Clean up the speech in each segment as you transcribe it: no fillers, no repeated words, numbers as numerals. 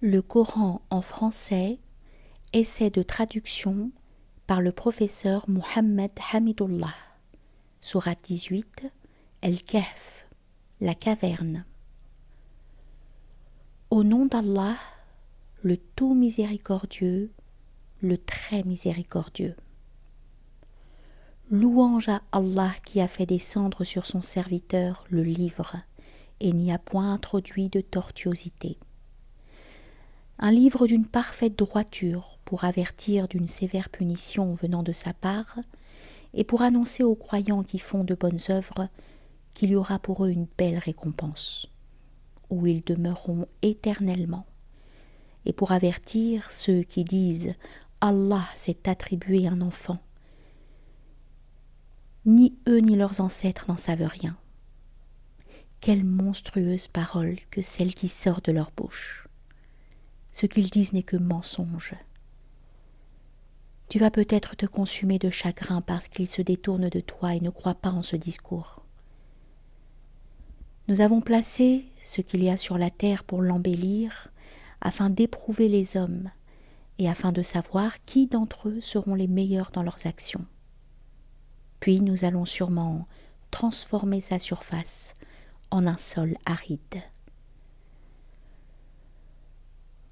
Le Coran en français, essai de traduction par le professeur Mohammed Hamidullah. Sourate 18, El-Kahf, la caverne. Au nom d'Allah, le tout miséricordieux, le très miséricordieux. Louange à Allah qui a fait descendre sur son serviteur le livre et n'y a point introduit de tortuosité. Un livre d'une parfaite droiture pour avertir d'une sévère punition venant de sa part et pour annoncer aux croyants qui font de bonnes œuvres qu'il y aura pour eux une belle récompense, où ils demeureront éternellement, et pour avertir ceux qui disent « Allah s'est attribué un enfant ». Ni eux ni leurs ancêtres n'en savent rien. Quelle monstrueuse parole que celle qui sort de leur bouche. Ce qu'ils disent n'est que mensonge. Tu vas peut-être te consumer de chagrin parce qu'ils se détournent de toi et ne croient pas en ce discours. Nous avons placé ce qu'il y a sur la terre pour l'embellir, afin d'éprouver les hommes et afin de savoir qui d'entre eux seront les meilleurs dans leurs actions. Puis nous allons sûrement transformer sa surface en un sol aride.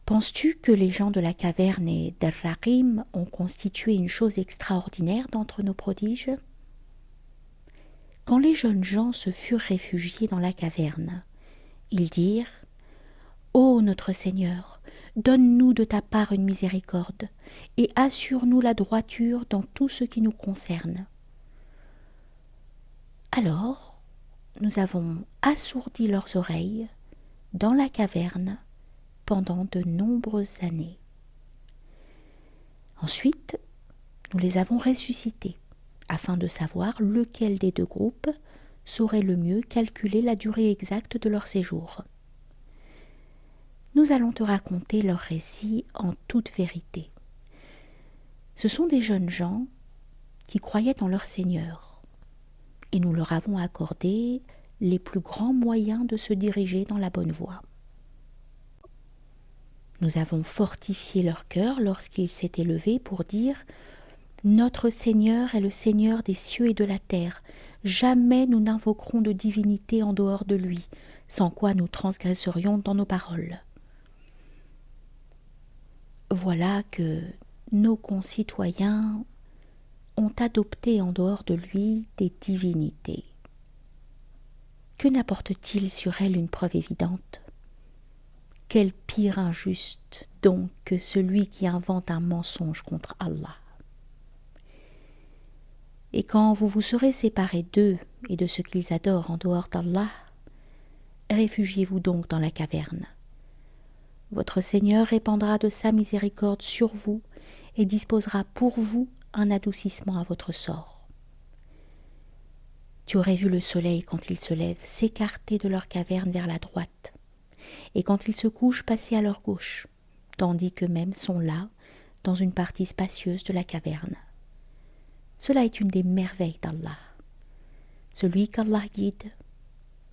Penses-tu que les gens de la caverne et d'Ar-Raqim ont constitué une chose extraordinaire d'entre nos prodiges ? Quand les jeunes gens se furent réfugiés dans la caverne, ils dirent « Ô notre Seigneur, donne-nous de ta part une miséricorde et assure-nous la droiture dans tout ce qui nous concerne. » Alors, nous avons assourdi leurs oreilles dans la caverne pendant de nombreuses années. Ensuite, nous les avons ressuscités, afin de savoir lequel des deux groupes saurait le mieux calculer la durée exacte de leur séjour. Nous allons te raconter leur récit en toute vérité. Ce sont des jeunes gens qui croyaient en leur Seigneur, et nous leur avons accordé les plus grands moyens de se diriger dans la bonne voie. Nous avons fortifié leur cœur lorsqu'ils s'étaient levés pour dire « Notre Seigneur est le Seigneur des cieux et de la terre. Jamais nous n'invoquerons de divinité en dehors de lui, sans quoi nous transgresserions dans nos paroles. » Voilà que nos concitoyens ont adopté en dehors de lui des divinités. Que n'apporte-t-il sur elles une preuve évidente ? Quel pire injuste donc que celui qui invente un mensonge contre Allah. Et quand vous vous serez séparés d'eux et de ce qu'ils adorent en dehors d'Allah, réfugiez-vous donc dans la caverne. Votre Seigneur répandra de sa miséricorde sur vous et disposera pour vous un adoucissement à votre sort. Tu aurais vu le soleil quand il se lève s'écarter de leur caverne vers la droite, et quand ils se couchent passer à leur gauche, tandis qu'eux-mêmes sont là, dans une partie spacieuse de la caverne. Cela est une des merveilles d'Allah. Celui qu'Allah guide,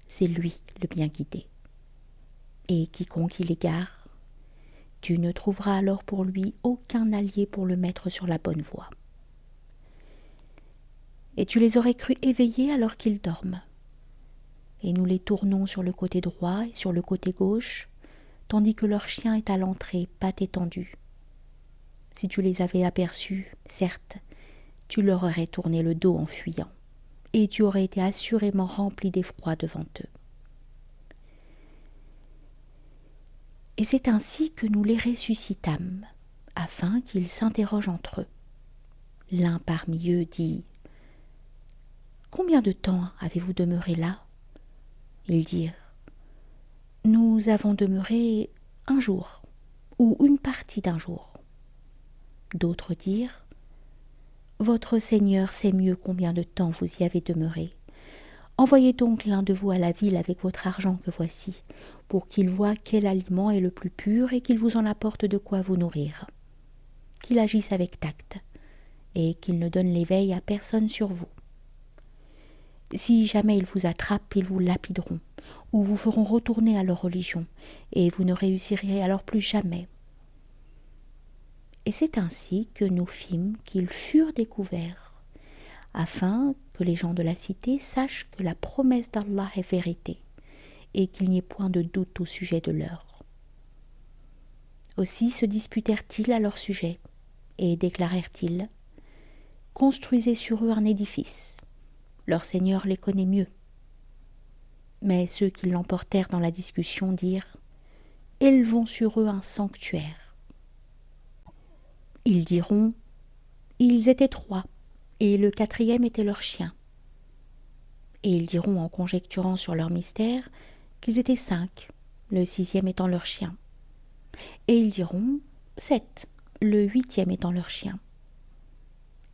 c'est lui le bien guidé. Et quiconque il égare, tu ne trouveras alors pour lui aucun allié pour le mettre sur la bonne voie. Et tu les aurais crus éveillés alors qu'ils dorment. Et nous les tournons sur le côté droit et sur le côté gauche, tandis que leur chien est à l'entrée, pattes étendues. Si tu les avais aperçus, certes, tu leur aurais tourné le dos en fuyant, et tu aurais été assurément rempli d'effroi devant eux. Et c'est ainsi que nous les ressuscitâmes, afin qu'ils s'interrogent entre eux. L'un parmi eux dit « Combien de temps avez-vous demeuré là ?» Ils dirent « Nous avons demeuré un jour, ou une partie d'un jour. » D'autres dirent « Votre Seigneur sait mieux combien de temps vous y avez demeuré. Envoyez donc l'un de vous à la ville avec votre argent que voici, pour qu'il voie quel aliment est le plus pur et qu'il vous en apporte de quoi vous nourrir. Qu'il agisse avec tact, et qu'il ne donne l'éveil à personne sur vous. » Si jamais ils vous attrapent, ils vous lapideront, ou vous feront retourner à leur religion, et vous ne réussirez alors plus jamais. » Et c'est ainsi que nous fîmes qu'ils furent découverts, afin que les gens de la cité sachent que la promesse d'Allah est vérité, et qu'il n'y ait point de doute au sujet de l'heure. Aussi se disputèrent-ils à leur sujet, et déclarèrent-ils : « Construisez sur eux un édifice. Leur Seigneur les connaît mieux. » Mais ceux qui l'emportèrent dans la discussion dirent : « Élevons sur eux un sanctuaire. » Ils diront : « Ils étaient 3, et le 4e était leur chien. » Et ils diront en conjecturant sur leur mystère qu'ils étaient 5, le 6e étant leur chien. Et ils diront 7, le 8e étant leur chien.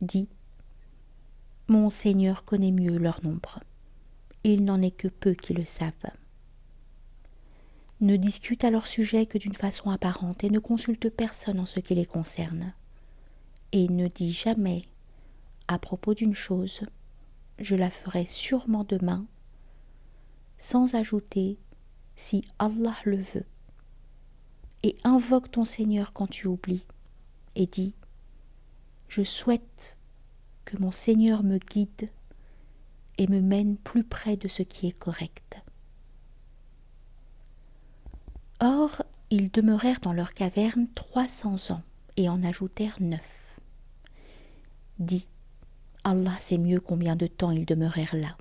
Dis : « Mon Seigneur connaît mieux leur nombre. Il n'en est que peu qui le savent. » Ne discute à leur sujet que d'une façon apparente et ne consulte personne en ce qui les concerne. Et ne dis jamais, à propos d'une chose, « Je la ferai sûrement demain », sans ajouter « si Allah le veut ». Et invoque ton Seigneur quand tu oublies, et dis : « Je souhaite que mon Seigneur me guide et me mène plus près de ce qui est correct. » Or, ils demeurèrent dans leur caverne 300 ans et en ajoutèrent 9. Dis : Allah sait mieux combien de temps ils demeurèrent là.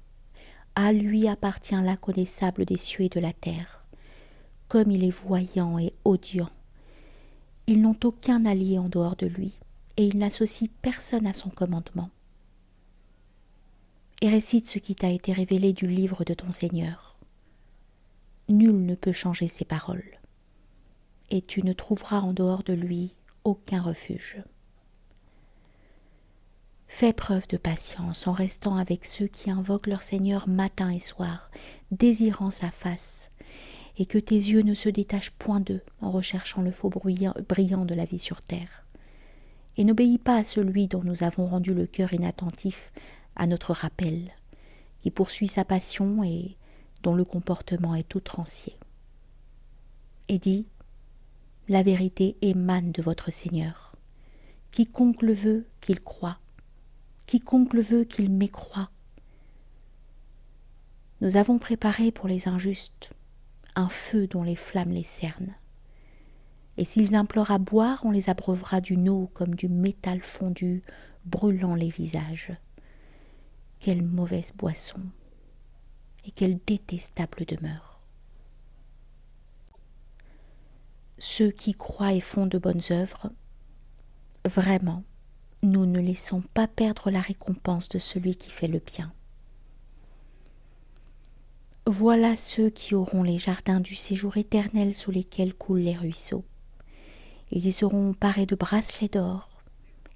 À lui appartient l'inconnaissable des cieux et de la terre. Comme il est voyant et audient. Ils n'ont aucun allié en dehors de lui, et il n'associe personne à son commandement. Et récite ce qui t'a été révélé du livre de ton Seigneur. Nul ne peut changer ses paroles, et tu ne trouveras en dehors de lui aucun refuge. Fais preuve de patience en restant avec ceux qui invoquent leur Seigneur matin et soir, désirant sa face, et que tes yeux ne se détachent point d'eux en recherchant le faux brillant de la vie sur terre. Et n'obéis pas à celui dont nous avons rendu le cœur inattentif à notre rappel, qui poursuit sa passion et dont le comportement est outrancier. Et dis : la vérité émane de votre Seigneur. Quiconque le veut, qu'il croie. Quiconque le veut, qu'il mécroie. Nous avons préparé pour les injustes un feu dont les flammes les cernent. Et s'ils implorent à boire, on les abreuvera d'une eau comme du métal fondu, brûlant les visages. Quelle mauvaise boisson et quelle détestable demeure. Ceux qui croient et font de bonnes œuvres, vraiment, nous ne laissons pas perdre la récompense de celui qui fait le bien. Voilà ceux qui auront les jardins du séjour éternel sous lesquels coulent les ruisseaux. Ils y seront parés de bracelets d'or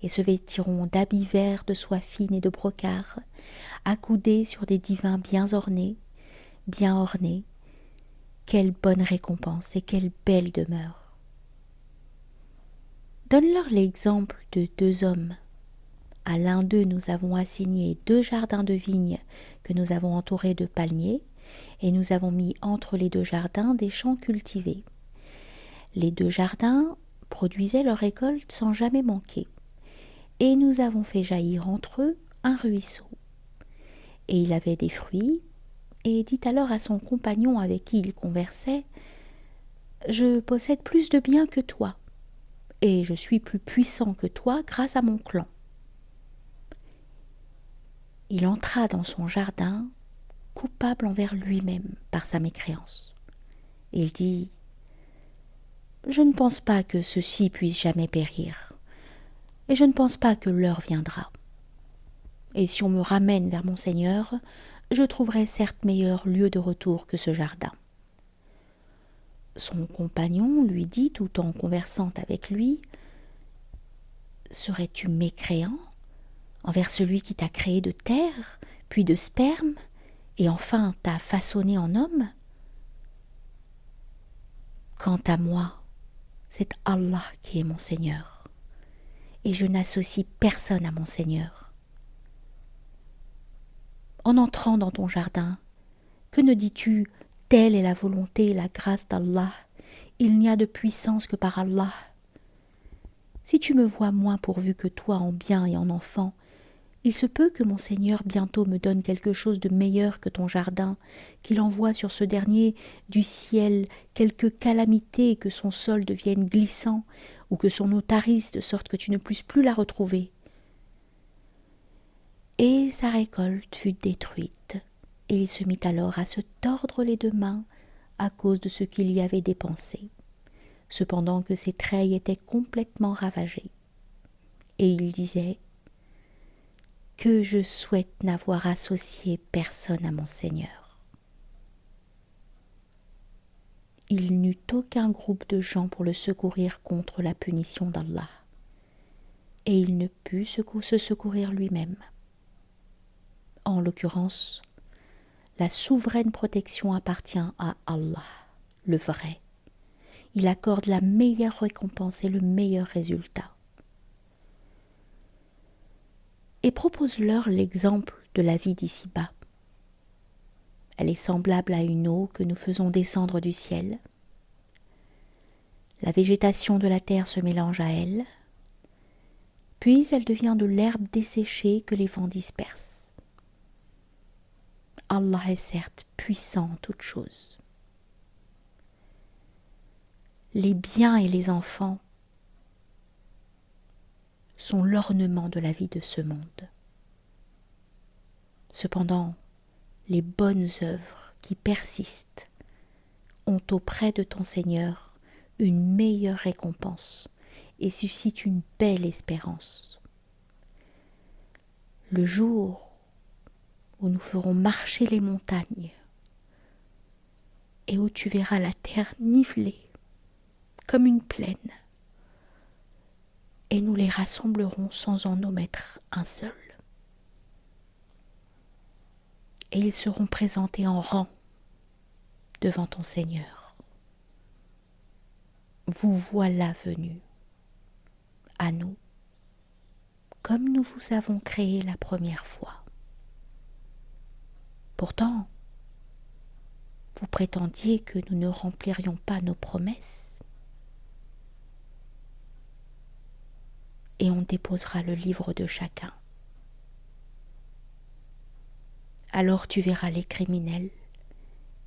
et se vêtiront d'habits verts de soie fine et de brocart, accoudés sur des divins bien ornés. Quelle bonne récompense et quelle belle demeure. Donne-leur l'exemple de 2 hommes. À l'un d'eux, nous avons assigné 2 jardins de vignes que nous avons entourés de palmiers, et nous avons mis entre les 2 jardins des champs cultivés. Les 2 jardins produisaient leur récolte sans jamais manquer, et nous avons fait jaillir entre eux un ruisseau. Et il avait des fruits, et dit alors à son compagnon avec qui il conversait : « Je possède plus de biens que toi, et je suis plus puissant que toi grâce à mon clan. » Il entra dans son jardin, coupable envers lui-même par sa mécréance. Il dit : « Je ne pense pas que ceci puisse jamais périr, et je ne pense pas que l'heure viendra. Et si on me ramène vers mon Seigneur, je trouverai certes meilleur lieu de retour que ce jardin. » Son compagnon lui dit, tout en conversant avec lui : « Serais-tu mécréant envers celui qui t'a créé de terre, puis de sperme, et enfin t'a façonné en homme ? Quant à moi, c'est Allah qui est mon Seigneur, et je n'associe personne à mon Seigneur. en entrant dans ton jardin, que ne dis-tu, telle est la volonté et la grâce d'Allah, il n'y a de puissance que par Allah. Si tu me vois moins pourvu que toi en bien et en enfant, il se peut que mon Seigneur bientôt me donne quelque chose de meilleur que ton jardin, qu'il envoie sur ce dernier du ciel quelque calamité et que son sol devienne glissant, ou que son eau tarisse de sorte que tu ne puisses plus la retrouver. Et sa récolte fut détruite, et il se mit alors à se tordre les deux mains à cause de ce qu'il y avait dépensé, cependant que ses treilles étaient complètement ravagées. Et il disait « Que je souhaite n'avoir associé personne à mon Seigneur. » Il n'eut aucun groupe de gens pour le secourir contre la punition d'Allah, et il ne put se secourir lui-même. En l'occurrence, la souveraine protection appartient à Allah, le vrai. Il accorde la meilleure récompense et le meilleur résultat. Et propose-leur l'exemple de la vie d'ici-bas. Elle est semblable à une eau que nous faisons descendre du ciel. La végétation de la terre se mélange à elle, puis elle devient de l'herbe desséchée que les vents dispersent. Allah est certes puissant en toutes choses. Les biens et les enfants sont l'ornement de la vie de ce monde. Cependant, les bonnes œuvres qui persistent ont auprès de ton Seigneur une meilleure récompense et suscitent une belle espérance. Le jour où nous ferons marcher les montagnes et où tu verras la terre nivelée comme une plaine, et nous les rassemblerons sans en omettre un seul. Et ils seront présentés en rang devant ton Seigneur. Vous voilà venus à nous, comme nous vous avons créé la première fois. Pourtant, vous prétendiez que nous ne remplirions pas nos promesses. Et on déposera le livre de chacun. Alors tu verras les criminels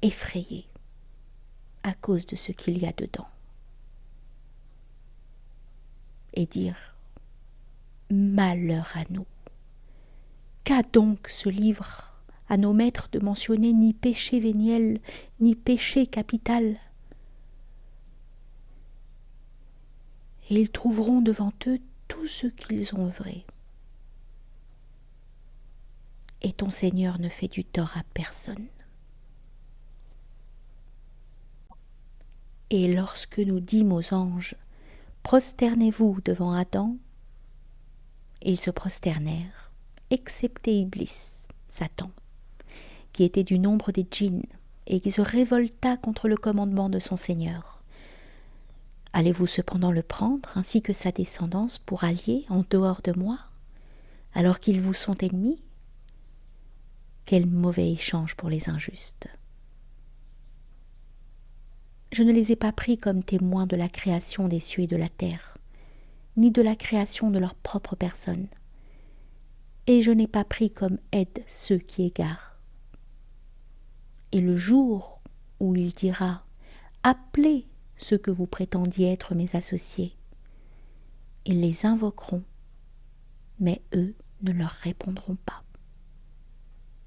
effrayés à cause de ce qu'il y a dedans. Et dire « Malheur à nous ! Qu'a donc ce livre à nos maîtres de mentionner ni péché véniel, ni péché capital ?» Et ils trouveront devant eux tout ce qu'ils ont œuvré. Et ton Seigneur ne fait du tort à personne. Et lorsque nous dîmes aux anges, prosternez-vous devant Adam, ils se prosternèrent, excepté Iblis, Satan, qui était du nombre des djinns, et qui se révolta contre le commandement de son Seigneur. Allez-vous cependant le prendre, ainsi que sa descendance, pour alliés en dehors de moi, alors qu'ils vous sont ennemis ? Quel mauvais échange pour les injustes. Je ne les ai pas pris comme témoins de la création des cieux et de la terre, ni de la création de leur propre personne, et je n'ai pas pris comme aide ceux qui égarent. Et le jour où il dira « Appelez ceux que vous prétendiez être mes associés », ils les invoqueront, mais eux ne leur répondront pas.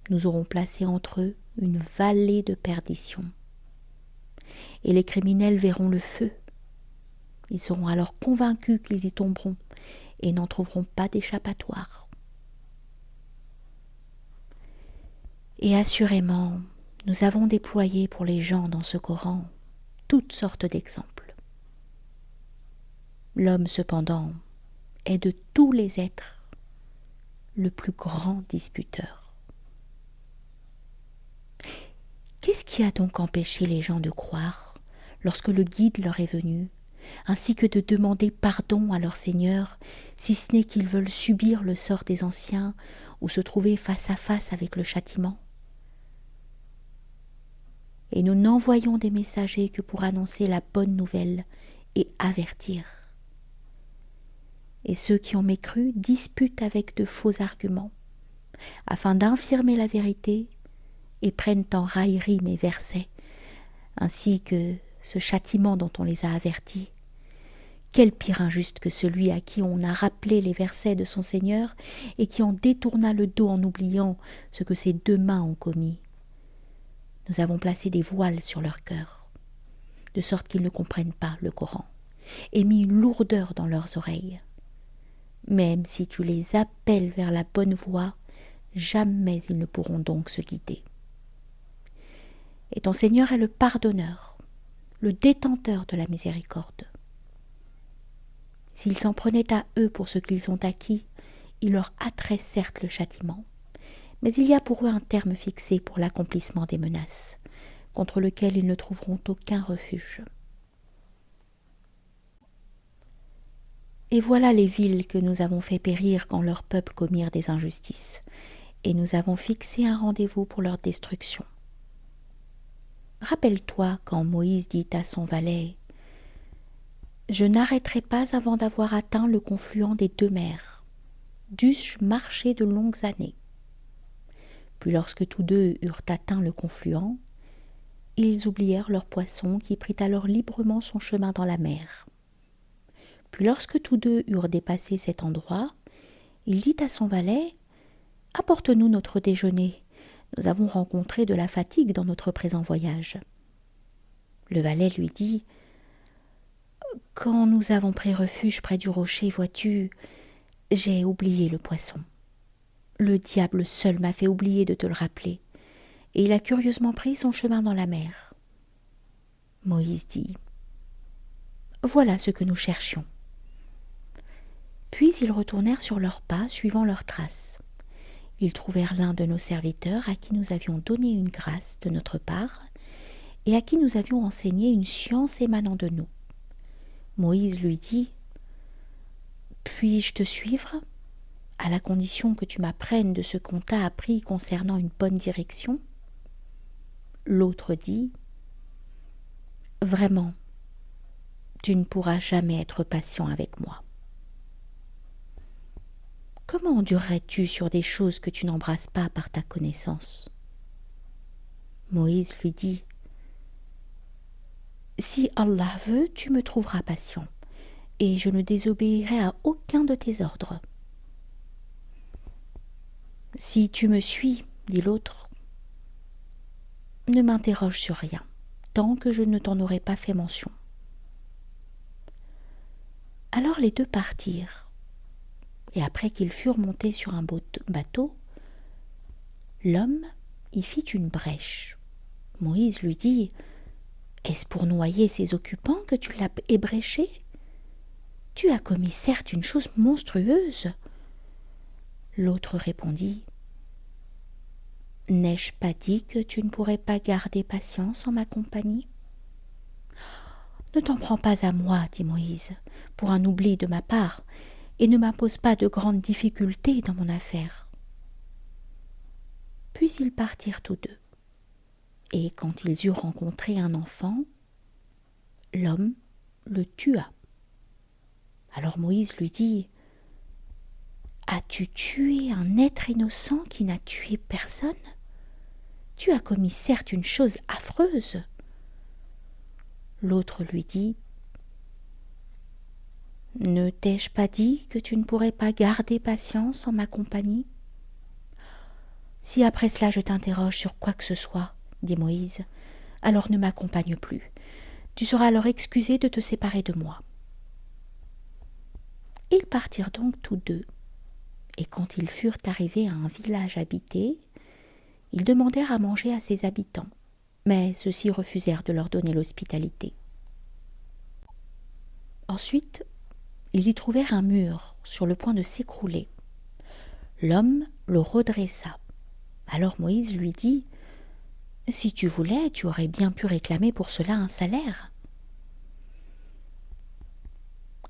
Nous aurons placé entre eux une vallée de perdition. Et les criminels verront le feu. Ils seront alors convaincus qu'ils y tomberont et n'en trouveront pas d'échappatoire. Et assurément, nous avons déployé pour les gens dans ce Coran toutes sortes d'exemples. L'homme, cependant, est de tous les êtres le plus grand disputeur. Qu'est-ce qui a donc empêché les gens de croire lorsque le guide leur est venu, ainsi que de demander pardon à leur Seigneur, si ce n'est qu'ils veulent subir le sort des anciens ou se trouver face à face avec le châtiment. Et nous n'envoyons des messagers que pour annoncer la bonne nouvelle et avertir. Et ceux qui ont mécru disputent avec de faux arguments, afin d'infirmer la vérité, et prennent en raillerie mes versets, ainsi que ce châtiment dont on les a avertis. Quel pire injuste que celui à qui on a rappelé les versets de son Seigneur et qui en détourna le dos en oubliant ce que ses 2 mains ont commis. Nous avons placé des voiles sur leur cœur, de sorte qu'ils ne comprennent pas le Coran, et mis une lourdeur dans leurs oreilles. Même si tu les appelles vers la bonne voie, jamais ils ne pourront donc se guider. Et ton Seigneur est le pardonneur, le détenteur de la miséricorde. S'ils s'en prenaient à eux pour ce qu'ils ont acquis, il leur hâterait certes le châtiment, mais il y a pour eux un terme fixé pour l'accomplissement des menaces, contre lequel ils ne trouveront aucun refuge. Et voilà les villes que nous avons fait périr quand leurs peuples commirent des injustices, et nous avons fixé un rendez-vous pour leur destruction. Rappelle-toi quand Moïse dit à son valet « Je n'arrêterai pas avant d'avoir atteint le confluent des 2 mers. Dusse-je marcher de longues années. » Puis lorsque tous 2 eurent atteint le confluent, ils oublièrent leur poisson qui prit alors librement son chemin dans la mer. Puis lorsque tous 2 eurent dépassé cet endroit, il dit à son valet « Apporte-nous notre déjeuner. Nous avons rencontré de la fatigue dans notre présent voyage. » Le valet lui dit « Quand nous avons pris refuge près du rocher, vois-tu, j'ai oublié le poisson. Le diable seul m'a fait oublier de te le rappeler, et il a curieusement pris son chemin dans la mer. » Moïse dit « Voilà ce que nous cherchions. » Puis ils retournèrent sur leurs pas, suivant leurs traces. Ils trouvèrent l'un de nos serviteurs à qui nous avions donné une grâce de notre part et à qui nous avions enseigné une science émanant de nous. Moïse lui dit « Puis-je te suivre, à la condition que tu m'apprennes de ce qu'on t'a appris concernant une bonne direction ?» L'autre dit « Vraiment, tu ne pourras jamais être patient avec moi. » Comment endurerais-tu sur des choses que tu n'embrasses pas par ta connaissance ? Moïse lui dit « Si Allah veut, tu me trouveras patient, et je ne désobéirai à aucun de tes ordres. » « Si tu me suis, dit l'autre, ne m'interroge sur rien, tant que je ne t'en aurai pas fait mention. » Alors les 2 partirent. Et après qu'ils furent montés sur un bateau, l'homme y fit une brèche. Moïse lui dit « Est-ce pour noyer ses occupants que tu l'as ébréché ? Tu as commis certes une chose monstrueuse. » L'autre répondit « N'ai-je pas dit que tu ne pourrais pas garder patience en ma compagnie ? » « Ne t'en prends pas à moi, dit Moïse, pour un oubli de ma part, et ne m'impose pas de grandes difficultés dans mon affaire. » Puis ils partirent tous 2. Et quand ils eurent rencontré un enfant, l'homme le tua. Alors Moïse lui dit « As-tu tué un être innocent qui n'a tué personne ? Tu as commis certes une chose affreuse. » L'autre lui dit « Ne t'ai-je pas dit que tu ne pourrais pas garder patience en ma compagnie ? Si après cela je t'interroge sur quoi que ce soit, dit Moïse, alors ne m'accompagne plus. Tu seras alors excusé de te séparer de moi. » Ils partirent donc tous 2, et quand ils furent arrivés à un village habité, ils demandèrent à manger à ses habitants, mais ceux-ci refusèrent de leur donner l'hospitalité. Ensuite, ils y trouvèrent un mur sur le point de s'écrouler. L'homme le redressa. Alors Moïse lui dit « Si tu voulais, tu aurais bien pu réclamer pour cela un salaire. »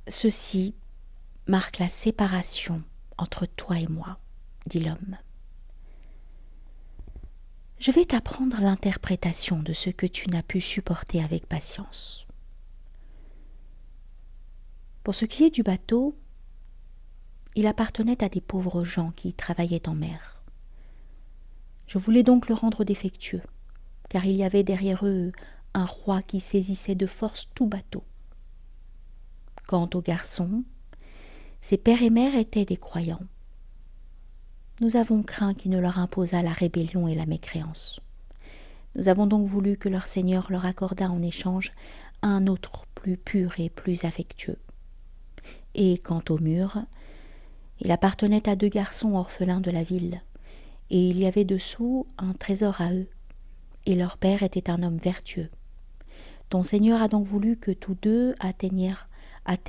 « Ceci marque la séparation entre toi et moi, dit l'homme. Je vais t'apprendre l'interprétation de ce que tu n'as pu supporter avec patience. Pour ce qui est du bateau, il appartenait à des pauvres gens qui travaillaient en mer. Je voulais donc le rendre défectueux, car il y avait derrière eux un roi qui saisissait de force tout bateau. Quant aux garçons, ses père et mère étaient des croyants. Nous avons craint qu'il ne leur imposât la rébellion et la mécréance. Nous avons donc voulu que leur Seigneur leur accordât en échange un autre plus pur et plus affectueux. Et quant au mur, il appartenait à 2 garçons orphelins de la ville, et il y avait dessous un trésor à eux, et leur père était un homme vertueux. Ton Seigneur a donc voulu que tous 2 atteignent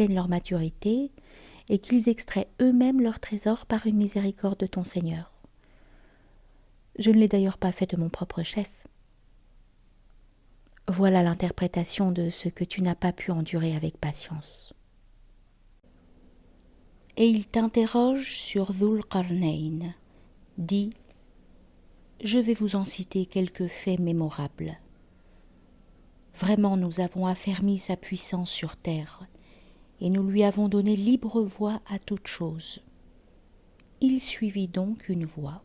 leur maturité, et qu'ils extraient eux-mêmes leur trésor par une miséricorde de ton Seigneur. Je ne l'ai d'ailleurs pas fait de mon propre chef. Voilà l'interprétation de ce que tu n'as pas pu endurer avec patience. Et il t'interroge sur Dhul Qarnayn. Dit, je vais vous en citer quelques faits mémorables. Vraiment, nous avons affermi sa puissance sur terre, et nous lui avons donné libre voie à toute chose. Il suivit donc une voie,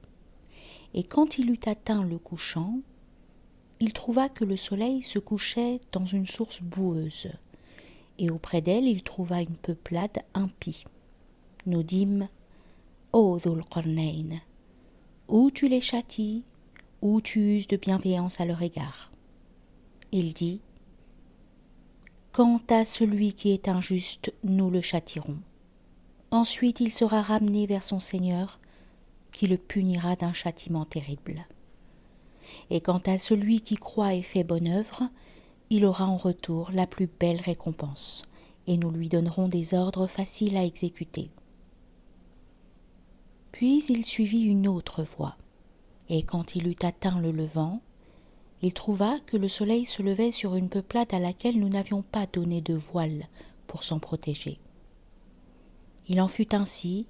et quand il eut atteint le couchant, il trouva que le soleil se couchait dans une source boueuse, et auprès d'elle il trouva une peuplade impie. Nous dîmes, ô Dhul Qarnayn, ou tu les châties, ou tu uses de bienveillance à leur égard. Il dit, quant à celui qui est injuste, nous le châtierons. Ensuite il sera ramené vers son Seigneur, qui le punira d'un châtiment terrible. Et quant à celui qui croit et fait bonne œuvre, il aura en retour la plus belle récompense, et nous lui donnerons des ordres faciles à exécuter. Puis il suivit une autre voie, et quand il eut atteint le levant, il trouva que le soleil se levait sur une peuplade à laquelle nous n'avions pas donné de voile pour s'en protéger. Il en fut ainsi,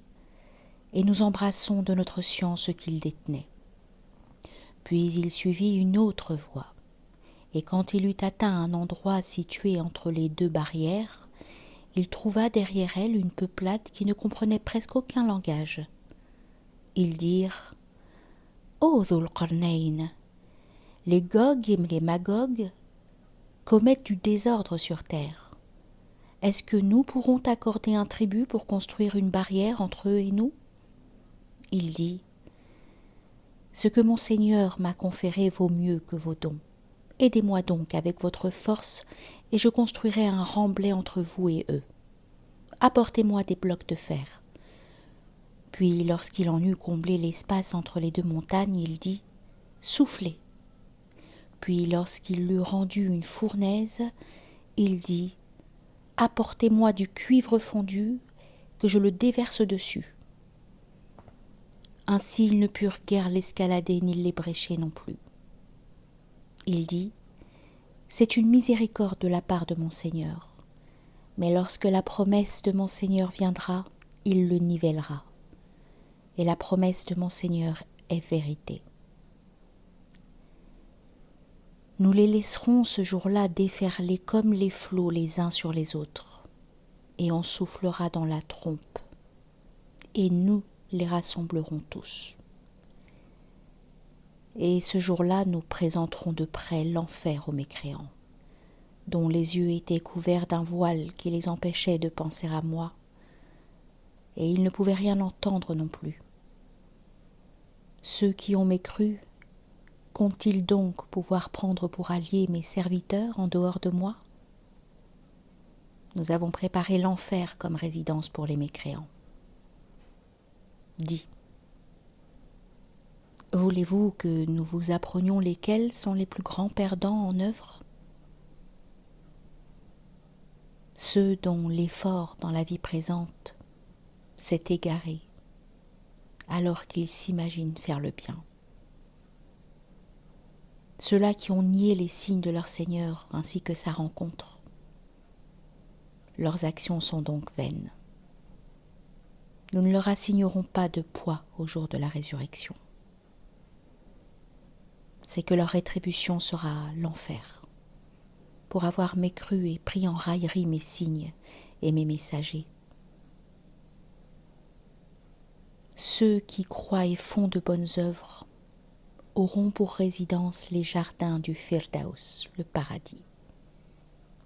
et nous embrassons de notre science ce qu'il détenait. Puis il suivit une autre voie, et quand il eut atteint un endroit situé entre les 2 barrières, il trouva derrière elle une peuplade qui ne comprenait presque aucun langage. Ils dirent, ô Dhul Qarnayn, les Gog et les Magog commettent du désordre sur terre. Est-ce que nous pourrons t'accorder un tribut pour construire une barrière entre eux et nous ? Il dit, ce que mon Seigneur m'a conféré vaut mieux que vos dons. Aidez-moi donc avec votre force, et je construirai un remblai entre vous et eux. Apportez-moi des blocs de fer. Puis, lorsqu'il en eut comblé l'espace entre les 2 montagnes, il dit, soufflez. Puis, lorsqu'il l'eut rendu une fournaise, il dit, apportez-moi du cuivre fondu, que je le déverse dessus. Ainsi, ils ne purent guère l'escalader ni l'ébrécher non plus. Il dit, c'est une miséricorde de la part de mon Seigneur, mais lorsque la promesse de mon Seigneur viendra, il le nivellera. Et la promesse de mon Seigneur est vérité. Nous les laisserons ce jour-là déferler comme les flots les uns sur les autres, et on soufflera dans la trompe, et nous les rassemblerons tous. Et ce jour-là, nous présenterons de près l'enfer aux mécréants, dont les yeux étaient couverts d'un voile qui les empêchait de penser à moi, et ils ne pouvaient rien entendre non plus. Ceux qui ont mécru, comptent-ils donc pouvoir prendre pour alliés mes serviteurs en dehors de moi ? Nous avons préparé l'enfer comme résidence pour les mécréants. Dis, voulez-vous que nous vous apprenions lesquels sont les plus grands perdants en œuvre ? Ceux dont l'effort dans la vie présente s'est égaré, alors qu'ils s'imaginent faire le bien. Ceux-là qui ont nié les signes de leur Seigneur ainsi que sa rencontre. Leurs actions sont donc vaines. Nous ne leur assignerons pas de poids au jour de la résurrection. c'est que leur rétribution sera l'enfer, pour avoir mécru et pris en raillerie mes signes et mes messagers. Ceux qui croient et font de bonnes œuvres auront pour résidence les jardins du Firdaus, le paradis,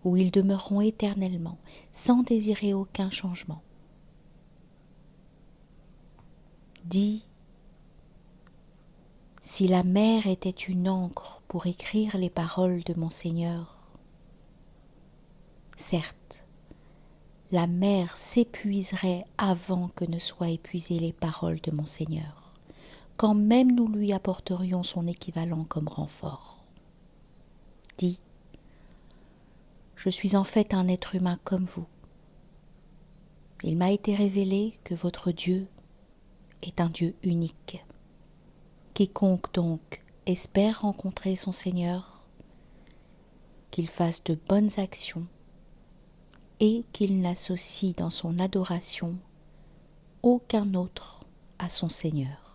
où ils demeureront éternellement, sans désirer aucun changement. Dis, si la mer était une encre pour écrire les paroles de mon Seigneur, certes, la mer s'épuiserait avant que ne soient épuisées les paroles de mon Seigneur, quand même nous lui apporterions son équivalent comme renfort. Dis, je suis en fait un être humain comme vous. Il m'a été révélé que votre Dieu est un Dieu unique. Quiconque donc espère rencontrer son Seigneur, qu'il fasse de bonnes actions et qu'il n'associe dans son adoration aucun autre à son Seigneur.